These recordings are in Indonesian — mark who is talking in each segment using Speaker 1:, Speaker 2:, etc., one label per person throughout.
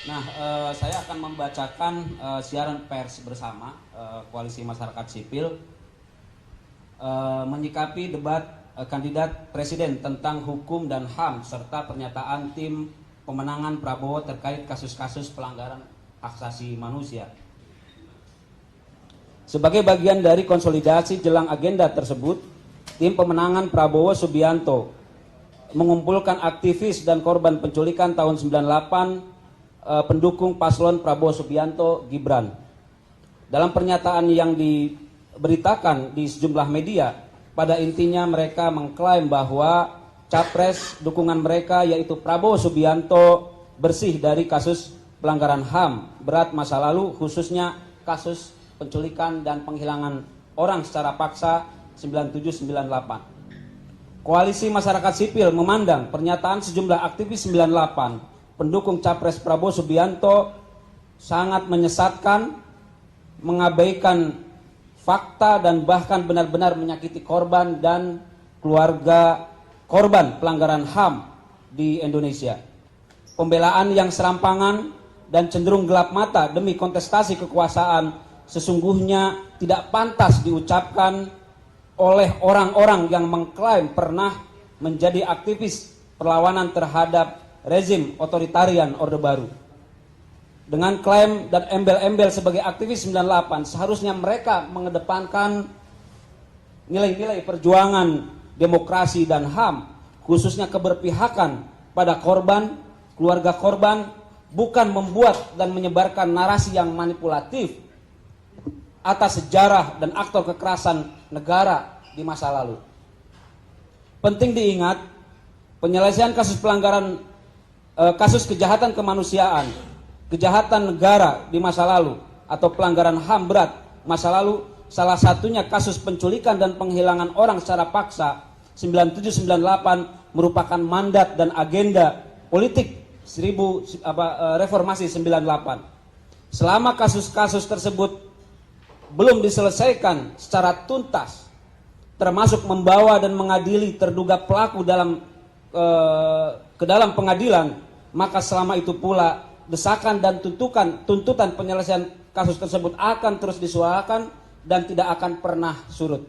Speaker 1: Nah, saya akan membacakan siaran pers bersama Koalisi Masyarakat Sipil menyikapi debat kandidat presiden tentang hukum dan HAM serta pernyataan tim pemenangan Prabowo terkait kasus-kasus pelanggaran hak asasi manusia. Sebagai bagian dari konsolidasi jelang agenda tersebut, tim pemenangan Prabowo Subianto mengumpulkan aktivis dan korban penculikan tahun 98 pendukung paslon Prabowo Subianto Gibran. Dalam pernyataan yang diberitakan di sejumlah media, pada intinya mereka mengklaim bahwa capres dukungan mereka yaitu Prabowo Subianto bersih dari kasus pelanggaran HAM berat masa lalu, khususnya kasus penculikan dan penghilangan orang secara paksa 9798. Koalisi Masyarakat Sipil memandang pernyataan sejumlah aktivis 98 pendukung capres Prabowo Subianto sangat menyesatkan, mengabaikan fakta dan bahkan benar-benar menyakiti korban dan keluarga korban pelanggaran HAM di Indonesia. Pembelaan yang serampangan dan cenderung gelap mata demi kontestasi kekuasaan sesungguhnya tidak pantas diucapkan oleh orang-orang yang mengklaim pernah menjadi aktivis perlawanan terhadap rezim otoritarian Orde Baru. Dengan klaim dan embel-embel sebagai aktivis 98, seharusnya mereka mengedepankan nilai-nilai perjuangan demokrasi dan HAM, khususnya keberpihakan pada korban, keluarga korban, bukan membuat dan menyebarkan narasi yang manipulatif atas sejarah dan aktor kekerasan negara di masa lalu. Penting diingat, penyelesaian kasus pelanggaran kasus kejahatan kemanusiaan, kejahatan negara di masa lalu atau pelanggaran HAM berat masa lalu, salah satunya kasus penculikan dan penghilangan orang secara paksa 9798 merupakan mandat dan agenda politik reformasi 98. Selama kasus-kasus tersebut belum diselesaikan secara tuntas, termasuk membawa dan mengadili terduga pelaku ke dalam pengadilan, maka selama itu pula desakan dan tuntutan penyelesaian kasus tersebut akan terus disuarakan dan tidak akan pernah surut.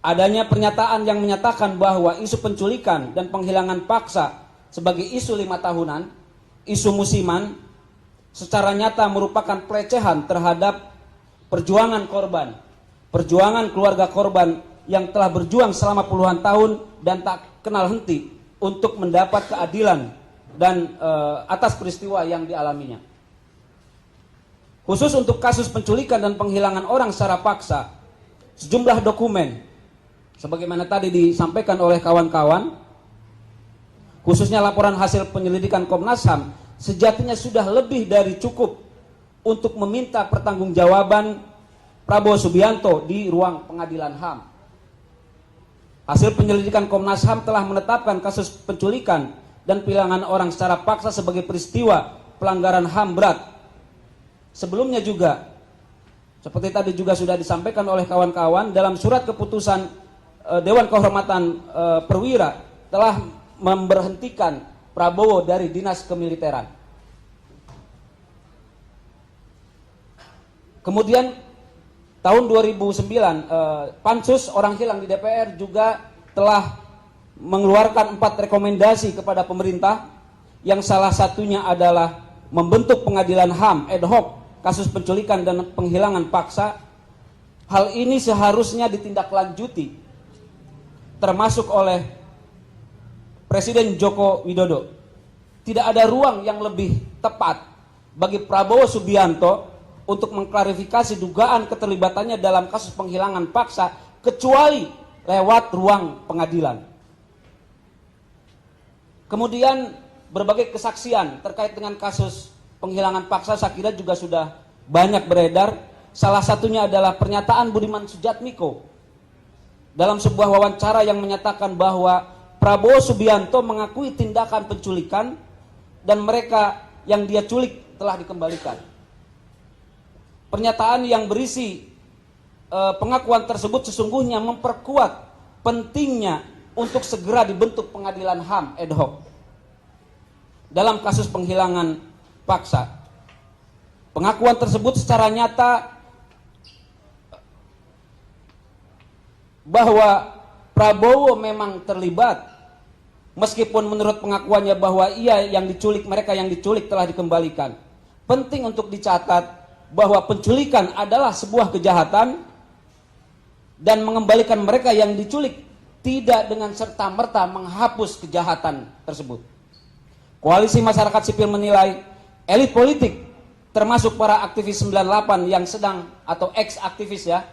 Speaker 1: Adanya pernyataan yang menyatakan bahwa isu penculikan dan penghilangan paksa sebagai isu 5 tahunan, isu musiman, secara nyata merupakan pelecehan terhadap perjuangan korban, perjuangan keluarga korban yang telah berjuang selama puluhan tahun dan tak kenal henti untuk mendapat keadilan dan atas peristiwa yang dialaminya. Khusus untuk kasus penculikan dan penghilangan orang secara paksa, sejumlah dokumen sebagaimana tadi disampaikan oleh kawan-kawan, khususnya laporan hasil penyelidikan Komnas HAM, sejatinya sudah lebih dari cukup untuk meminta pertanggungjawaban Prabowo Subianto di ruang pengadilan HAM. Hasil penyelidikan Komnas HAM telah menetapkan kasus penculikan dan penghilangan orang secara paksa sebagai peristiwa pelanggaran HAM berat. Sebelumnya juga, seperti tadi juga sudah disampaikan oleh kawan-kawan, dalam surat keputusan Dewan Kehormatan Perwira telah memberhentikan Prabowo dari dinas kemiliteran. Kemudian tahun 2009 Pansus Orang Hilang di DPR juga telah mengeluarkan 4 rekomendasi kepada pemerintah, yang salah satunya adalah membentuk pengadilan HAM ad hoc kasus penculikan dan penghilangan paksa. Hal ini seharusnya ditindaklanjuti termasuk oleh Presiden Joko Widodo. Tidak ada ruang yang lebih tepat bagi Prabowo Subianto untuk mengklarifikasi dugaan keterlibatannya dalam kasus penghilangan paksa kecuali lewat ruang pengadilan. Kemudian berbagai kesaksian terkait dengan kasus penghilangan paksa saya kira juga sudah banyak beredar. Salah satunya adalah pernyataan Budiman Sujatmiko dalam sebuah wawancara yang menyatakan bahwa Prabowo Subianto mengakui tindakan penculikan dan mereka yang dia culik telah dikembalikan. Pernyataan yang berisi pengakuan tersebut sesungguhnya memperkuat pentingnya untuk segera dibentuk pengadilan HAM ad hoc dalam kasus penghilangan paksa. Pengakuan tersebut secara nyata bahwa Prabowo memang terlibat, meskipun menurut pengakuannya bahwa ia yang diculik, mereka yang diculik telah dikembalikan. Penting untuk dicatat bahwa penculikan adalah sebuah kejahatan dan mengembalikan mereka yang diculik tidak dengan serta-merta menghapus kejahatan tersebut. Koalisi masyarakat sipil menilai elit politik termasuk para aktivis 98 yang sedang atau ex-aktivis ya,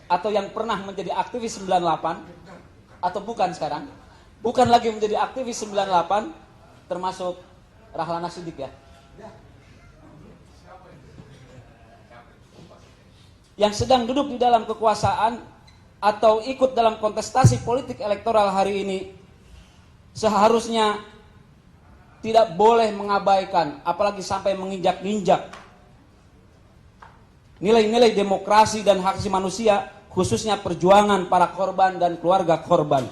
Speaker 1: atau yang pernah menjadi aktivis 98 atau bukan sekarang, bukan lagi menjadi aktivis 98, termasuk Rahlana Sidik ya, yang sedang duduk di dalam kekuasaan atau ikut dalam kontestasi politik elektoral hari ini, seharusnya tidak boleh mengabaikan, apalagi sampai menginjak-injak nilai-nilai demokrasi dan hak asasi manusia, khususnya perjuangan para korban dan keluarga korban.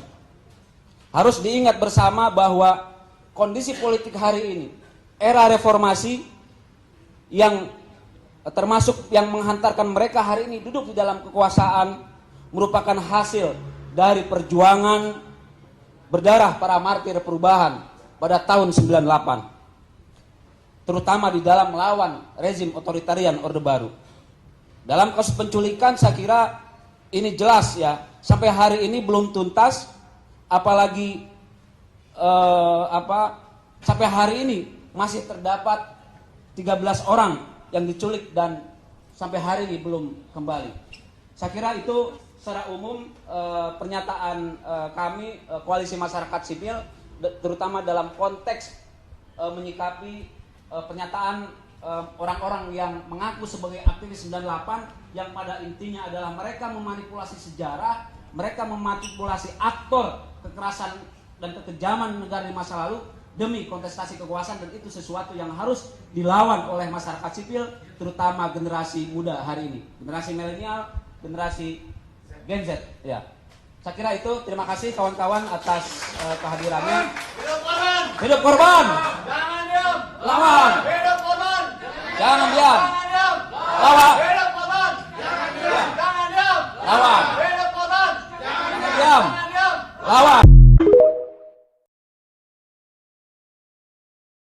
Speaker 1: Harus diingat bersama bahwa kondisi politik hari ini, era reformasi yang termasuk yang menghantarkan mereka hari ini duduk di dalam kekuasaan, merupakan hasil dari perjuangan berdarah para martir perubahan pada tahun 98, terutama di dalam melawan rezim otoritarian Orde Baru. Dalam kasus penculikan saya kira ini jelas ya, sampai hari ini belum tuntas, apalagi sampai hari ini masih terdapat 13 orang yang diculik dan sampai hari ini belum kembali. Saya kira itu secara umum pernyataan kami Koalisi Masyarakat Sipil, terutama dalam konteks menyikapi pernyataan orang-orang yang mengaku sebagai aktivis 98, yang pada intinya adalah mereka memanipulasi sejarah, mereka memanipulasi aktor kekerasan dan kekejaman negara di masa lalu demi kontestasi kekuasaan, dan itu sesuatu yang harus dilawan oleh masyarakat sipil, terutama generasi muda hari ini, generasi milenial, generasi Gen Z ya. Saya kira itu. Terima kasih kawan-kawan atas kehadirannya.
Speaker 2: Hidup korban!
Speaker 1: Hidup korban!
Speaker 2: Jangan diam!
Speaker 1: Lawan!
Speaker 2: Hidup korban!
Speaker 1: Jangan diam!
Speaker 2: Jangan diam!
Speaker 1: Lawan!